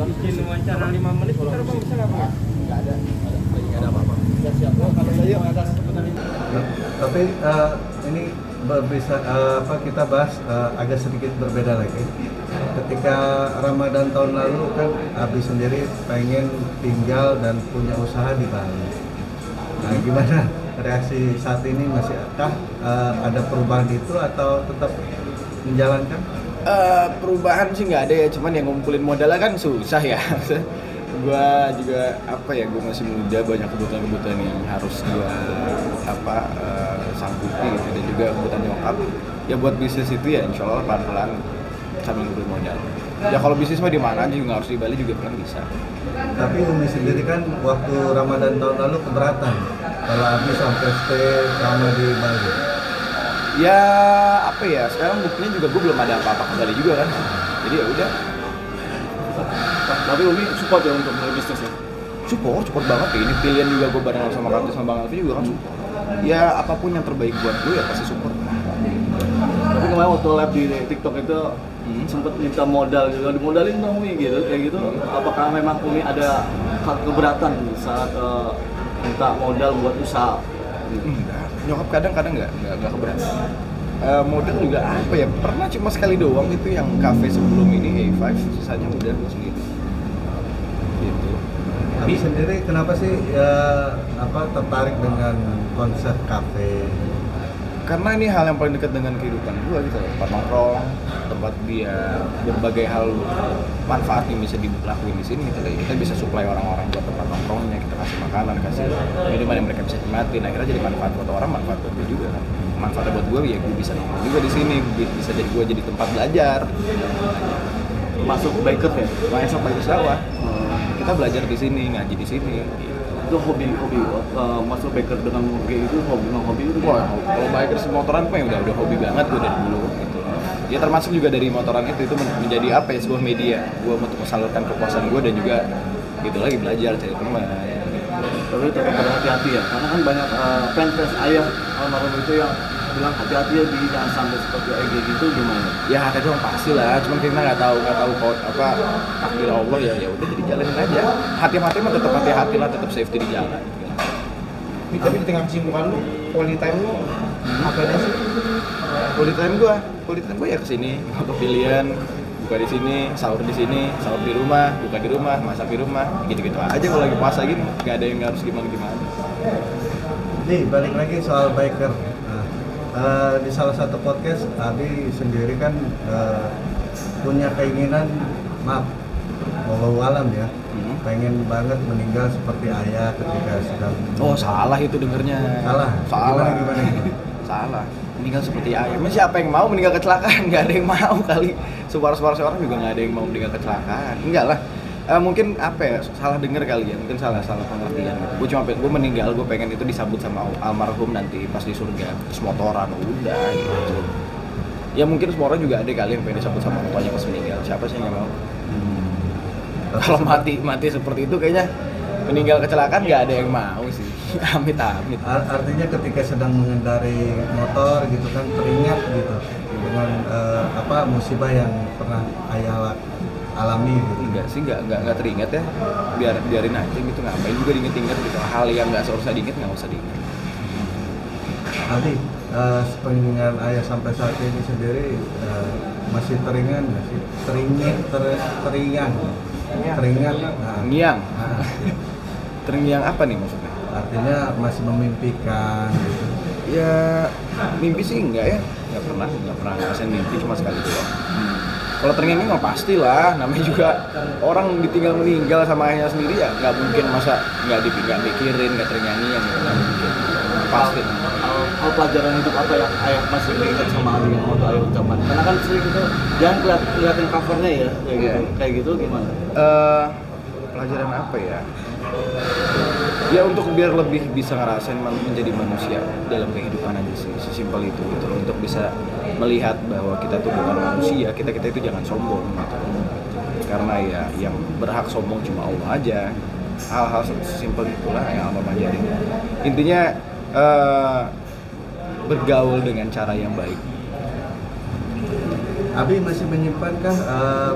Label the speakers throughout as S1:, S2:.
S1: Bikin wawancara 5 menit, ntar bang bisa nggak bang?
S2: Nggak ada apa-apa. Siap. Kalau saya ada sebenarnya.
S3: Tapi ini bisa kita bahas agak sedikit berbeda lagi. Ketika Ramadan tahun lalu kan Abi sendiri pengen tinggal dan punya usaha di Bali. Nah, gimana reaksi saat ini, masihkah ada perubahan itu atau tetap menjalankan?
S2: Perubahan sih nggak ada ya, cuman yang ngumpulin modalnya kan susah ya. Gua juga gue masih muda, banyak kebutuhan yang harus gua sanggupi gitu, dan juga kebutuhan nyokap. Ya buat bisnis itu ya insya Allah pelan-pelan sambil ngumpulin modal. Ya kalau bisnis mah di mana aja, juga nggak harus di Bali juga kan bisa.
S3: Tapi Umi sendiri kan waktu Ramadan tahun lalu keberatan kalau Abi sampai stay lama di Bali.
S2: Ya sekarang buktinya juga gue belum ada apa-apa ke Bali juga kan. Jadi ya udah.
S4: Tapi Umi support ya untuk mulai bisnis ya?
S2: Support banget ya. Ini pilihan juga gue bareng sama Kartis sama Bang Alfi juga kan support. Ya apapun yang terbaik buat gue ya pasti support.
S4: Tapi kemarin waktu live di TikTok itu sempat minta modal juga, dimodalin dong Umi gitu, kayak gitu. Apakah memang Umi ada keberatan saat minta modal buat usaha?
S2: Enggak, nyokap kadang nggak keberatan. Modal juga pernah cuma sekali doang itu yang cafe sebelum ini A5, sisanya udah gue sendiri gitu.
S3: Abi sendiri kenapa sih tertarik dengan konsep kafe?
S2: Karena ini hal yang paling dekat dengan kehidupan gue gitu, tempat nongkrong, tempat dia berbagai hal manfaat yang bisa dilakuin di sini gitu. Kita bisa supply orang-orang buat tempat nongkrongnya, kita kasih makanan, kasih minuman yang mereka bisa nikmatin. Akhirnya jadi manfaat buat orang, manfaat buat gue juga kan. Manfaatnya buat gue ya gue bisa nongkrong juga di sini, bisa jadi gue jadi tempat belajar.
S4: Masuk biker ya?
S2: Masuk biker sawah. Kita belajar di sini, ngaji di sini.
S4: Itu hobi masuk biker dengan kayak gitu, hobi itu.
S2: Wah, kalau biker motoran mah udah hobi banget gue dari dulu gitu. Ya termasuk juga dari motoran itu menjadi sebuah media gue untuk mensalurkan kepuasan gue dan juga gitu lagi belajar cari teman.
S4: Tapi tetap pada hati-hati ya, karena kan banyak fans ayah almarhum itu yang bilang hati-hati ya, jangan sampai seperti kayak gitu, gimana?
S2: Ya hati-hati pasti lah, cuman kita nggak tahu takdir Allah ya udah jadi jalanin aja. Hati-hati mah tetap hati-hati lah, tetap safety di jalan.
S1: Tapi di tengah kesibukan lu, quality time lu apa aja sih?
S2: Quality time gue ya kesini, ke pilihan, buka di sini, sahur di sini, sahur di rumah, buka di rumah, masak di rumah, gitu-gitu aja. Kalau lagi puasa gini, nggak ada yang harus gimana-gimana.
S3: Nih balik lagi soal biker. Di salah satu podcast Abi sendiri kan punya keinginan, wallahu alam ya, pengen banget meninggal seperti ayah ketika sedang.
S2: Oh salah itu dengernya.
S3: Salah. Gimana?
S2: Salah. Meninggal seperti ayah. Emang siapa yang mau meninggal kecelakaan? Nggak ada yang mau kali. Separuh-separuh orang juga nggak ada yang mau meninggal kecelakaan. Enggak lah. Mungkin salah denger kali ya, mungkin salah pengertian. Gue meninggal, gue pengen itu disambut sama almarhum nanti pas di surga, terus motoran, udah gitu. Ya mungkin semua orang juga ada kali yang pengen disambut sama orang tuanya pas meninggal. Siapa sih yang nggak mau? Kalau mati seperti itu kayaknya meninggal kecelakaan nggak ada yang mau sih. Amit.
S3: Artinya ketika sedang mengendarai motor gitu kan teringat gitu dengan musibah yang pernah ayah alami gitu.
S2: Enggak sih, enggak teringat ya. Biarin aja gitu, ngapain juga diinget-inget gitu. Hal yang enggak seharusnya diinget enggak usah diinget.
S3: Abi, sepeninggal ayah sampai saat ini sendiri masih teringat nggak sih? Teringat.
S2: Ngiang. Terngiang apa nih maksudnya?
S3: Artinya masih memimpikan gitu.
S2: Ya mimpi sih enggak ya. Enggak pernah ngerasain mimpi, cuma sekali doang. Kalau terngiang mah pastilah, namanya juga orang ditinggal meninggal sama ayahnya sendiri ya nggak mungkin masa nggak mikirin, nggak terngiang-ngiang gitu, nggak mungkin. Pasti.
S4: Hal pelajaran hidup apa yang ayah masih ingat sama Ali yang waktu ayah ucapan? Karena kan sering itu jangan kelihatan covernya ya, kayak gitu gimana?
S2: Pelajaran apa ya? Ya untuk biar lebih bisa ngerasain menjadi manusia dalam kehidupan aja sih, sesimpel itu gitu. Untuk bisa melihat bahwa kita tuh bukan manusia, kita itu jangan sombong gitu. Karena ya yang berhak sombong cuma Allah aja. hal-hal sesimpel itulah yang Almar ajarin. Intinya bergaul dengan cara yang baik.
S3: Abi masih menyimpankah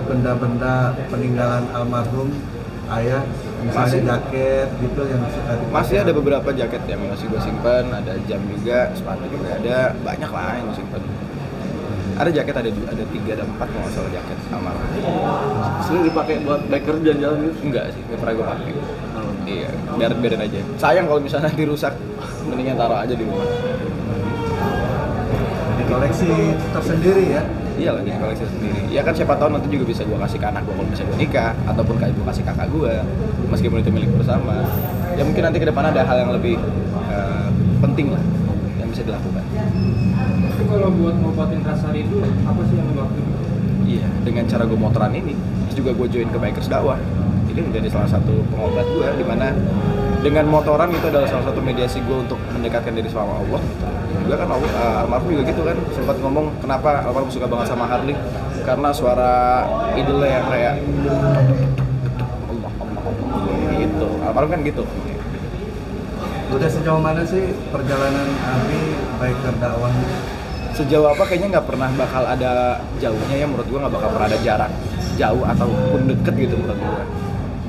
S3: benda-benda peninggalan almarhum ayah, misalnya
S2: Masih.
S3: jaket gitu yang suka dipakai?
S2: Masih ada beberapa jaket yang masih gue simpan, ada jam juga, sepatu juga ada, banyak lah yang gue simpan. Ada jaket ada 3 ada 4 kalau nggak salah jaket almarhum.
S4: Sering dipakai buat biker jalan-jalan gitu.
S2: Enggak sih, nggak pernah gue pakai. Iya, biarin aja. Sayang kalau misalnya nanti rusak, mendingan taruh aja di rumah.
S3: Jadi koleksi tersendiri ya.
S2: Iya lagi koleksi sendiri. Ya kan siapa tahu nanti juga bisa gue kasih ke anak gue kalau misalnya gue nikah, ataupun kayak gue kasih kakak gue, meskipun itu milik bersama. Ya mungkin nanti ke depan ada hal yang lebih penting lah yang bisa dilakukan.
S1: Tapi kalau buat ngobatin rasa rindu, apa sih yang lo lakuin?
S2: Iya, dengan cara gue motoran ini, terus juga gue join ke Bikers Dakwah. Ini menjadi salah satu pengobat gue, dimana dengan motoran itu adalah salah satu mediasi gue untuk mendekatkan diri sama Allah. Juga kan almarhum juga gitu kan, sempat ngomong kenapa almarhum suka banget sama Harley, karena suara idolnya yang kayak Allah gitu. Almarhum kan gitu.
S3: Udah sejauh mana sih perjalanan Abi biker dakwah?
S2: Sejauh apa kayaknya nggak pernah bakal ada jauhnya ya, menurut gue nggak bakal pernah ada jarak jauh ataupun deket gitu menurut gue.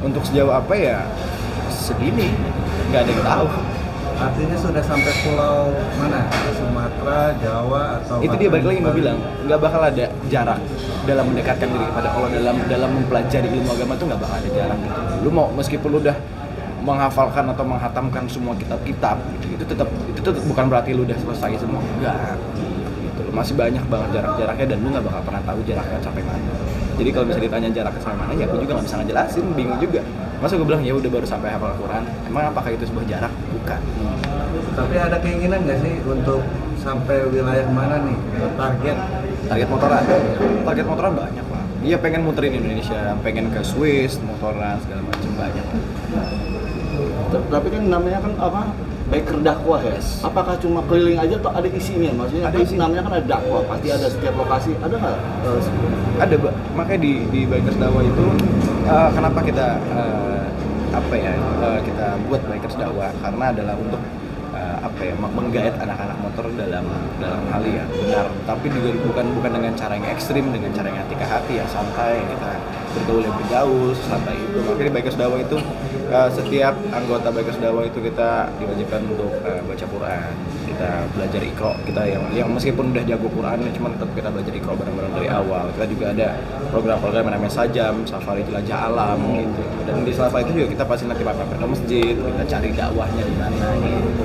S2: Untuk sejauh apa ya segini, nggak ada yang tahu.
S3: Artinya sudah sampai pulau mana? Sumatera, Jawa atau
S2: Itu dia balik lagi mau
S3: Bali?
S2: bilang nggak bakal ada jarak dalam mendekatkan diri kepada Allah, dalam mempelajari ilmu agama itu nggak bakal ada jarak gitu. Lu mau meskipun lu udah menghafalkan atau menghatamkan semua kitab-kitab gitu, itu tetap bukan berarti lu udah selesai semua, enggak gitu. Masih banyak banget jarak-jaraknya dan lu nggak bakal pernah tahu jaraknya sampai mana. Jadi kalau misalnya ditanya jaraknya sampai mana ya aku juga nggak bisa ngejelasin, bingung juga. Masa gue bilang ya udah baru sampai hafal Al-Quran, emang apakah itu sebuah jarak? Bukan.
S3: Tapi ada keinginan nggak sih untuk sampai wilayah mana nih?
S2: Target motoran banyak lah. Dia pengen muterin Indonesia, pengen ke Swiss, motoran segala macam banyak.
S4: Tapi kan namanya kan apa? Biker dakwah ya.
S2: Yes.
S4: Apakah cuma keliling aja atau ada isinya? Maksudnya
S2: Ada
S4: kan
S2: isi.
S4: namanya kan ada dakwah, pasti ada setiap lokasi. Ada nggak?
S2: Ada, makanya di Bikers Dakwah itu kenapa kita kita buat Bikers Dakwah, karena adalah untuk menggait anak-anak motor dalam hal yang benar, tapi juga bukan dengan cara yang ekstrim, dengan cara yang hati ke hati, yang santai, yang kita bergaul santai itu. Makanya di Bikers Dakwah itu setiap anggota Bikers Dakwah itu kita diwajibkan untuk baca Quran, kita belajar Iqra, kita yang meskipun udah jago Quran cuma tetap kita belajar Iqra bareng-bareng dari awal. Kita juga ada program-program yang namanya Sajam, Safari Jelajah Alam gitu. Dan di sela-sela itu juga kita pasti nanti mampir ke masjid, kita cari dakwahnya di mana gitu.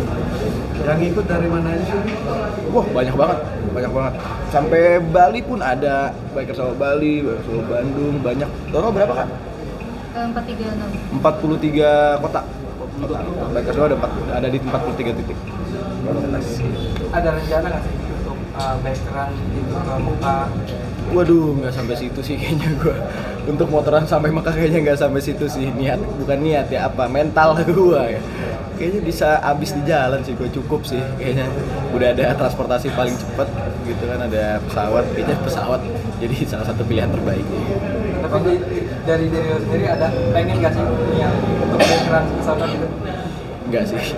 S3: Yang ikut dari mana aja sih?
S2: Wah, banyak banget. Sampai Bali pun ada, Bikers Dakwah Bali, Bikers Dakwah Bandung, banyak. Total berapa Kak?
S5: 436.
S2: 43 kota. Bikers Dakwah ada di 43 titik.
S1: Ada rencana nggak sih untuk bikeran itu ke Mekah?
S2: Waduh, nggak sampai situ sih kayaknya gue. Untuk motoran sampai Mekah kayaknya nggak sampai situ sih. Bukan niat ya, mental gue ya. Kayaknya bisa habis di jalan sih, gue cukup sih kayaknya. Udah ada transportasi paling cepat gitu kan, ada pesawat, kayaknya pesawat jadi salah satu pilihan terbaik.
S1: Tapi dari diri lo sendiri ada pengen nggak sih yang untuk bikeran ke sana gitu?
S2: Enggak sih,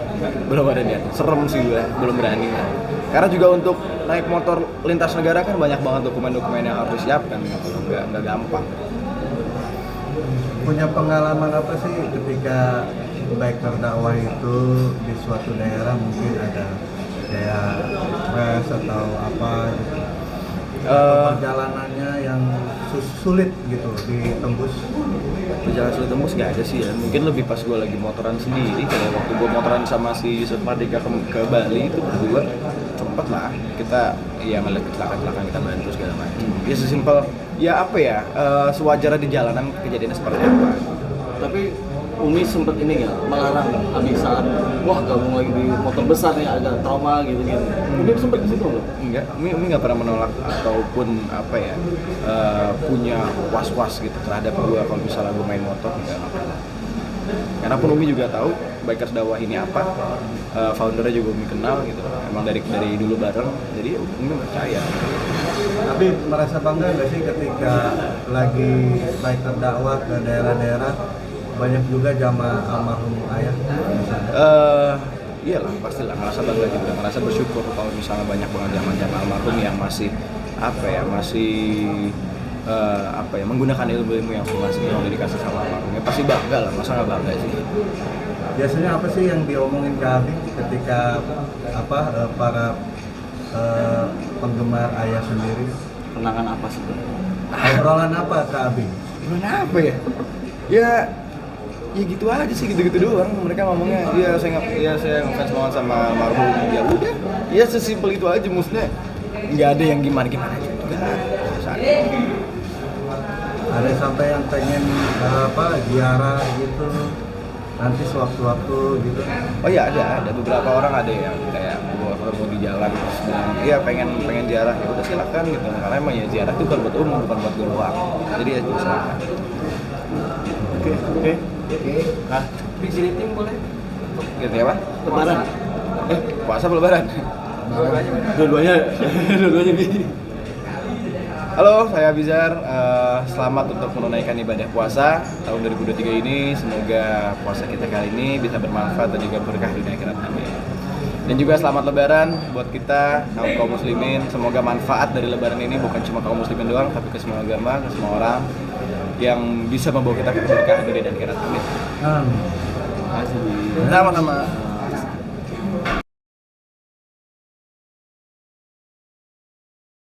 S2: belum ada niat. Serem sih gue, belum berani. Karena juga untuk naik motor lintas negara kan banyak banget dokumen-dokumen yang harus disiapkan, nggak gampang.
S3: Punya pengalaman apa sih ketika biker dakwah itu di suatu daerah mungkin ada kayak crash atau apa gitu? Perjalanannya yang sulit gitu ditembus?
S2: Perjalanan sulit tembus nggak ada sih ya. Mungkin lebih pas gue lagi motoran sendiri, kayak waktu gue motoran sama si Yusuf Mardika ke Bali itu berdua cepet lah. Kita ya ngeliat kecelakaan kita bantu segala macam. Ya sesimpel ya sewajarnya di jalanan kejadiannya seperti apa.
S4: Tapi Umi sempet ini nggak melarang Abi saat gabung lagi di motor besar nih, agak trauma gitu. Umi sempet di situ nggak?
S2: Enggak, Umi nggak pernah menolak ataupun punya was-was gitu terhadap gue kalau misalnya gue main motor, enggak pernah. Karena pun Umi juga tahu Bikers Dakwah ini apa, foundernya juga Umi kenal gitu, emang dari dulu bareng, jadi Umi percaya.
S3: Tapi merasa bangga nggak sih ketika lagi biker dakwah ke daerah-daerah banyak juga jamaah almarhum ayah di sana.
S2: Iyalah pastilah ngerasa bangga juga, ngerasa bersyukur kalau misalnya banyak banget jamaah almarhum yang masih menggunakan ilmu-ilmu yang dikasih sama almarhum. Ya pasti bangga lah, masa nggak bangga sih?
S3: Biasanya apa sih yang diomongin ke Abi ketika para penggemar ayah sendiri?
S4: Kenangan apa sih?
S3: Obrolan apa ke Abi?
S2: Gimana apa ya? Ya gitu aja sih, gitu-gitu doang. Mereka ngomongnya, saya ngefans banget sama almarhum. Ya udah, ya sesimpel itu aja, maksudnya nggak ada yang gimana-gimana juga.
S3: Ada sampai yang pengen ziarah gitu nanti sewaktu-waktu gitu.
S2: Oh iya ada beberapa orang ada yang kayak kalau mau di jalan terus bilang iya pengen ziarah, ya udah silakan gitu, karena emang ya ziarah itu bukan buat umum, bukan buat gue doang, jadi ya silakan.
S4: Oke.
S2: Nah
S1: Visiting boleh?
S2: gitu ya Pak?
S4: Lebaran.
S2: Puasa apa lebaran?
S4: Dua-duanya nih.
S2: Halo, saya Bizar. Selamat untuk menunaikan ibadah puasa tahun 2023 ini. Semoga puasa kita kali ini bisa bermanfaat dan juga berkah di akhirat nanti. Dan juga selamat lebaran buat kita kaum muslimin. Semoga manfaat dari lebaran ini bukan cuma kaum muslimin doang, tapi ke semua agama, ke semua orang yang bisa membawa kita ke berkah dunia dan akhirat. Amin.
S3: Amin.
S2: Sama-sama.